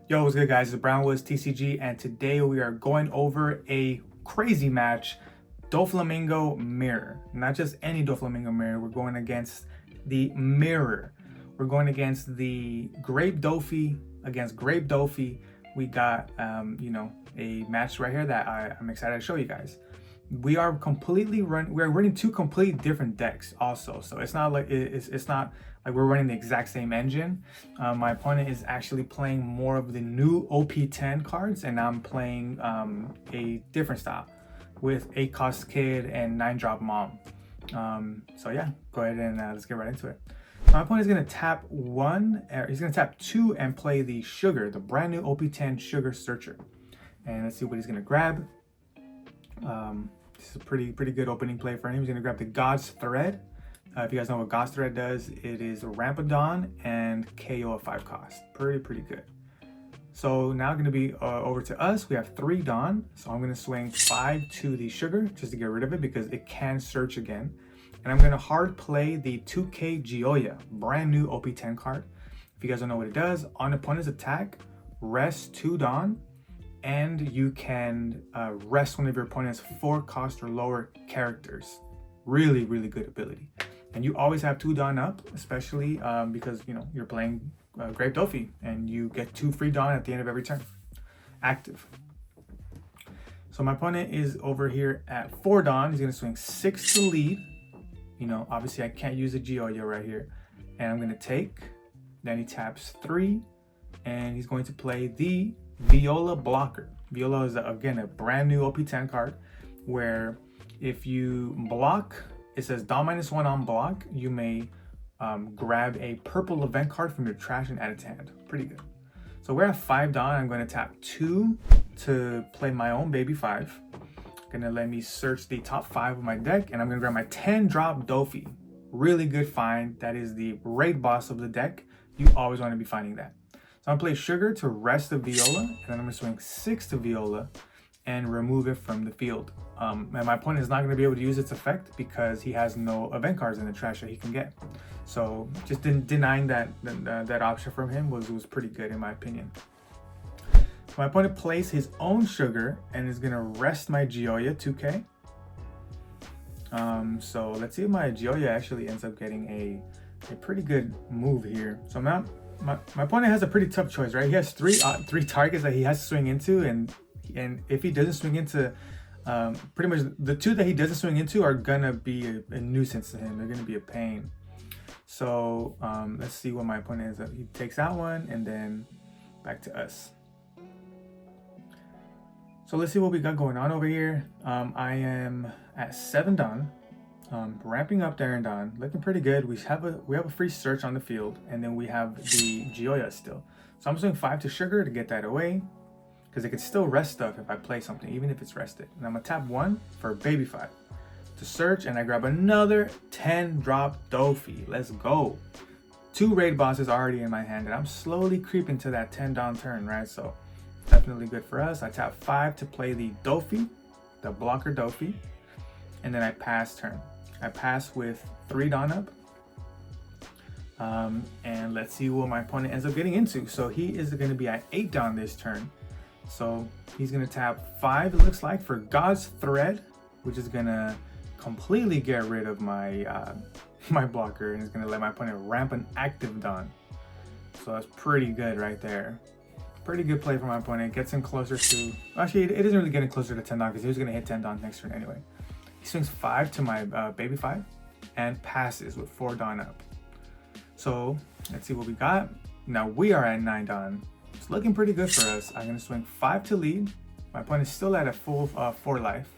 Yo, what's good, guys? It's Brownwoods TCG, and today we are going over a crazy match, Doflamingo Mirror. Not just any Doflamingo Mirror, we're going against the Mirror. We're going against the Grape Doffy against Grape Doffy. We got, a match right here that I'm excited to show you guys. We're running two completely different decks also, so it's not like we're running the exact same engine. My opponent is actually playing more of the new OP10 cards, and I'm playing a different style with 8-cost Kid and 9-drop Mom. So yeah, go ahead and let's get right into it. My opponent is going to tap he's going to tap 2 and play the Sugar, the brand new OP10 Sugar Searcher. And let's see what he's going to grab. This is a pretty good opening play for him. He's going to grab the God's Thread. If you guys know what God's Thread does, it is a Rampadon and KO of 5 cost. Pretty good. So now going to be over to us. We have 3 Dawn. So I'm going to swing 5 to the Sugar just to get rid of it because it can search again. And I'm going to hard play the 2K Gioia, brand new OP10 card. If you guys don't know what it does, on opponent's attack, rest 2 Dawn. And you can rest one of your opponent's 4-cost or lower characters. Really good ability. And you always have 2 Dawn up, especially because you're playing Grape Doffy, and you get 2 free Dawn at the end of every turn. Active. So my opponent is over here at 4 Dawn. He's gonna swing 6 to lead. Obviously I can't use a Gioia right here. And I'm gonna take. Then he taps 3, and he's going to play the Viola Blocker. Viola is, again, a brand new OP10 card where if you block, it says Dawn -1 on block, you may grab a purple event card from your trash and add it to hand. Pretty good. So we're at 5 Dawn. I'm going to tap 2 to play my own baby 5. Gonna let me search the top 5 of my deck, and I'm gonna grab my 10-drop Doffy. Really good find. That is the raid boss of the deck. You always want to be finding that. So I'm gonna play Sugar to rest the Viola, and then I'm gonna swing 6 to Viola and remove it from the field. And my opponent is not gonna be able to use its effect because he has no event cards in the trash that he can get. So just denying that option from him was pretty good in my opinion. My opponent plays his own Sugar and is gonna rest my Gioia 2K. So let's see if my Gioia actually ends up getting a pretty good move here. So now my opponent has a pretty tough choice, right? He has three targets that he has to swing into, and if he doesn't swing into, pretty much the 2 that he doesn't swing into are gonna be a nuisance to him. They're gonna be a pain. So let's see what my opponent is. He takes that one, and then back to us. So let's see what we got going on over here. I am at 7 Dawn. Ramping up there and Dawn, looking pretty good. We have a free search on the field, and then we have the Gioia still. So I'm swinging 5 to Sugar to get that away, because it can still rest stuff if I play something, even if it's rested. And I'm gonna tap 1 for baby 5 to search, and I grab another 10-drop Doffy. Let's go. 2 raid bosses already in my hand, and I'm slowly creeping to that 10 Dawn turn, right? So definitely good for us. I tap 5 to play the Doffy, the blocker Doffy, and then I pass turn. I pass with 3 Dawn up. And let's see what my opponent ends up getting into. So he is going to be at 8 Dawn this turn. So he's going to tap 5, it looks like, for God's Thread, which is going to completely get rid of my my blocker, and is going to let my opponent ramp an active Dawn. So that's pretty good right there. Pretty good play for my opponent. Gets him closer to... Actually, it isn't really getting closer to 10 Dawn because he was going to hit 10 Dawn next turn anyway. He swings 5 to my baby 5 and passes with 4 Dawn up. So let's see what we got. Now we are at 9 Dawn. It's looking pretty good for us. I'm going to swing 5 to lead. My opponent is still at a full 4 life.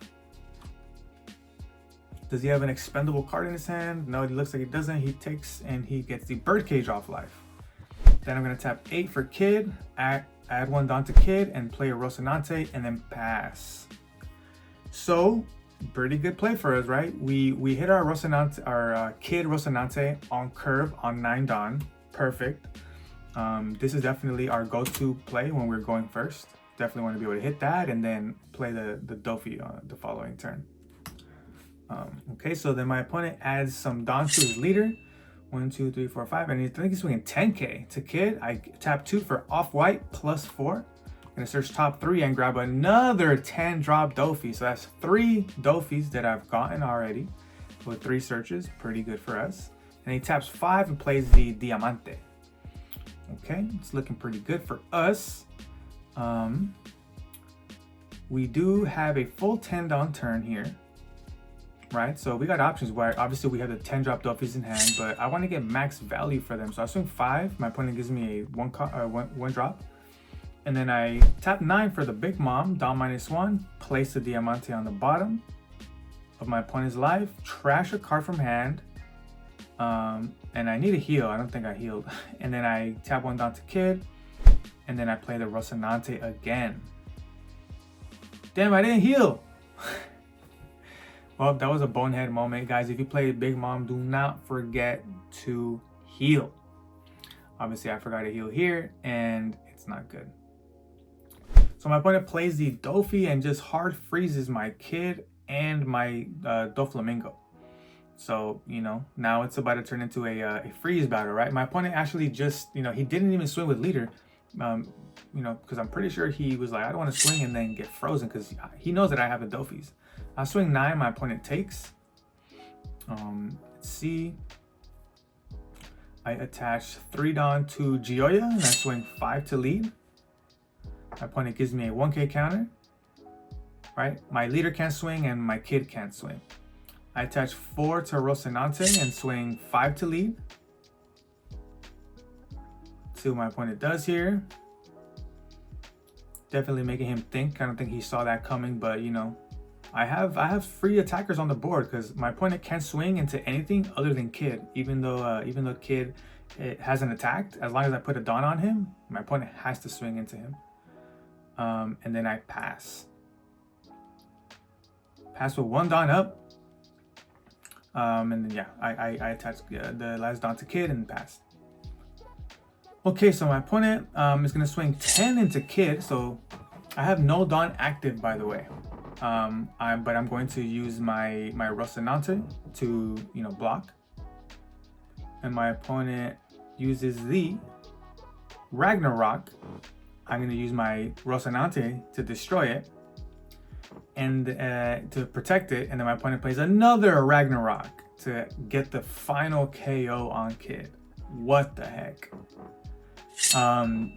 Does he have an expendable card in his hand? No, it looks like he doesn't. He takes and he gets the Birdcage off life. Then I'm going to tap 8 for Kid, add 1 Dawn to Kid, and play a Rosinante, and then pass. So pretty good play for us, right? We hit our Rosinante, our Kid Rosinante on curve on 9 Dawn. Perfect. This is definitely our go-to play when we're going first. Definitely want to be able to hit that and then play the Doffy on the following turn. Okay, so then my opponent adds some Dawn to his leader, 1, 2, 3, 4, 5. And I think he's swinging 10K. To Kid, I tap 2 for off-white +4. Gonna search top 3 and grab another 10 drop Doffy. So that's 3 Doffys that I've gotten already with 3 searches. Pretty good for us. And he taps 5 and plays the Diamante. Okay, it's looking pretty good for us. We do have a full 10 Don turn here, right? So we got options where obviously we have the 10 drop Doffys in hand, but I want to get max value for them. So I swing 5. My opponent gives me a one drop. And then I tap 9 for the Big Mom, Don -1, place the Diamante on the bottom of my opponent's life, trash a card from hand, and I need a heal. I don't think I healed. And then I tap 1 down to Kid, and then I play the Rosinante again. Damn, I didn't heal. Well, that was a bonehead moment, guys. If you play Big Mom, do not forget to heal. Obviously, I forgot to heal here, and it's not good. So my opponent plays the Doffy and just hard freezes my Kid and my Doflamingo. So, you know, now it's about to turn into a freeze battle, right? My opponent actually just, you know, he didn't even swing with leader, you know, because I'm pretty sure he was like, I don't want to swing and then get frozen because he knows that I have the Doffys. I swing 9, my opponent takes. Let's see. I attach 3 Don to Gioia and I swing 5 to lead. My opponent gives me a 1K counter, right? My leader can't swing and my Kid can't swing. I attach 4 to Rosinante and swing 5 to lead. See what my opponent does here. Definitely making him think. I don't think he saw that coming, but you know, I have free attackers on the board because my opponent can't swing into anything other than Kid. Even though Kid hasn't attacked, as long as I put a Don on him, my opponent has to swing into him. And then I pass. Pass with 1 Don up. And then yeah, I attach the last Don to Kid and pass. Okay, so my opponent is gonna swing 10 into Kid. So I have no Don active, by the way. But I'm going to use my Rosinante to, you know, block. And my opponent uses the Ragnarok. I'm going to use my Rosinante to destroy it and to protect it. And then my opponent plays another Ragnarok to get the final KO on Kid. What the heck?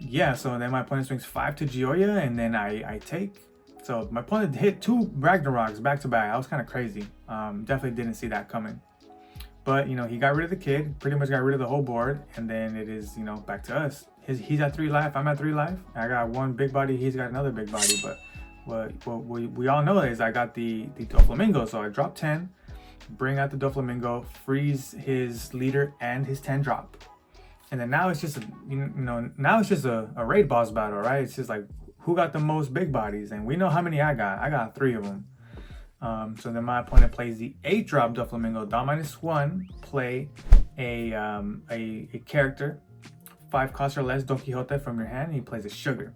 Yeah, so then my opponent swings 5 to Gioia and then I take. So my opponent hit 2 Ragnaroks back to back. That was kind of crazy. Definitely didn't see that coming. But, you know, he got rid of the Kid, pretty much got rid of the whole board. And then it is, you know, back to us. He's at 3 life, I'm at 3 life. I got 1 big body, he's got another big body. But what we all know is I got the Doflamingo. So I drop 10, bring out the Doflamingo, freeze his leader and his 10 drop. And then now it's just, now it's just a raid boss battle, right? It's just like, who got the most big bodies? And we know how many I got. I got 3 of them. So then my opponent plays the 8 drop Doflamingo, Don -1, play a character, 5 cost or less Don Quixote from your hand, and he plays a sugar.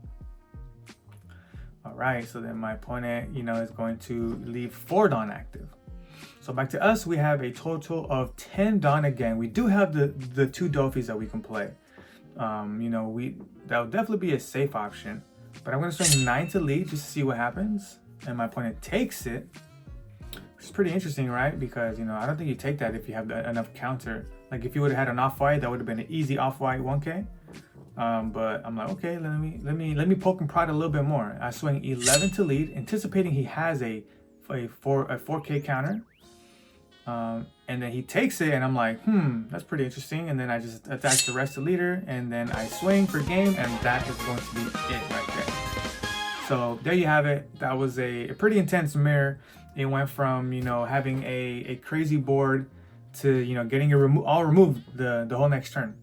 All right, so then my opponent, you know, is going to leave 4 Don active. So back to us, we have a total of 10 Don again. We do have the 2 Doffys that we can play. You know, that would definitely be a safe option. But I'm going to swing 9 to lead just to see what happens. And my opponent takes it. It's pretty interesting, right? Because, you know, I don't think you take that if you have enough counter. Like if you would have had an off-white, that would have been an easy off-white 1K. But I'm like, okay, let me poke and prod a little bit more. I swing 11 to lead, anticipating he has a 4K counter. And then he takes it and I'm like, that's pretty interesting. And then I just attach the rest of the leader and then I swing for game, and that is going to be it right there. So there you have it. That was a pretty intense mirror. It went from, you know, having a crazy board to, you know, getting it all removed the whole next turn.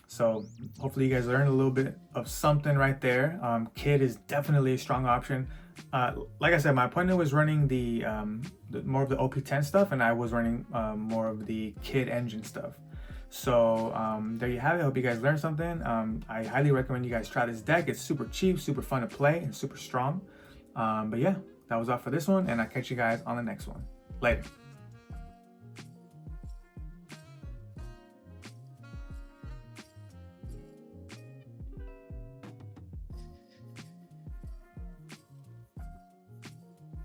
So hopefully you guys learned a little bit of something right there. Kid is definitely a strong option. Like I said, my opponent was running the more of the OP10 stuff, and I was running more of the Kid engine stuff. So there you have it. I hope you guys learned something. I highly recommend you guys try this deck. It's super cheap, super fun to play, and super strong. But yeah, that was all for this one, and I'll catch you guys on the next one. Later.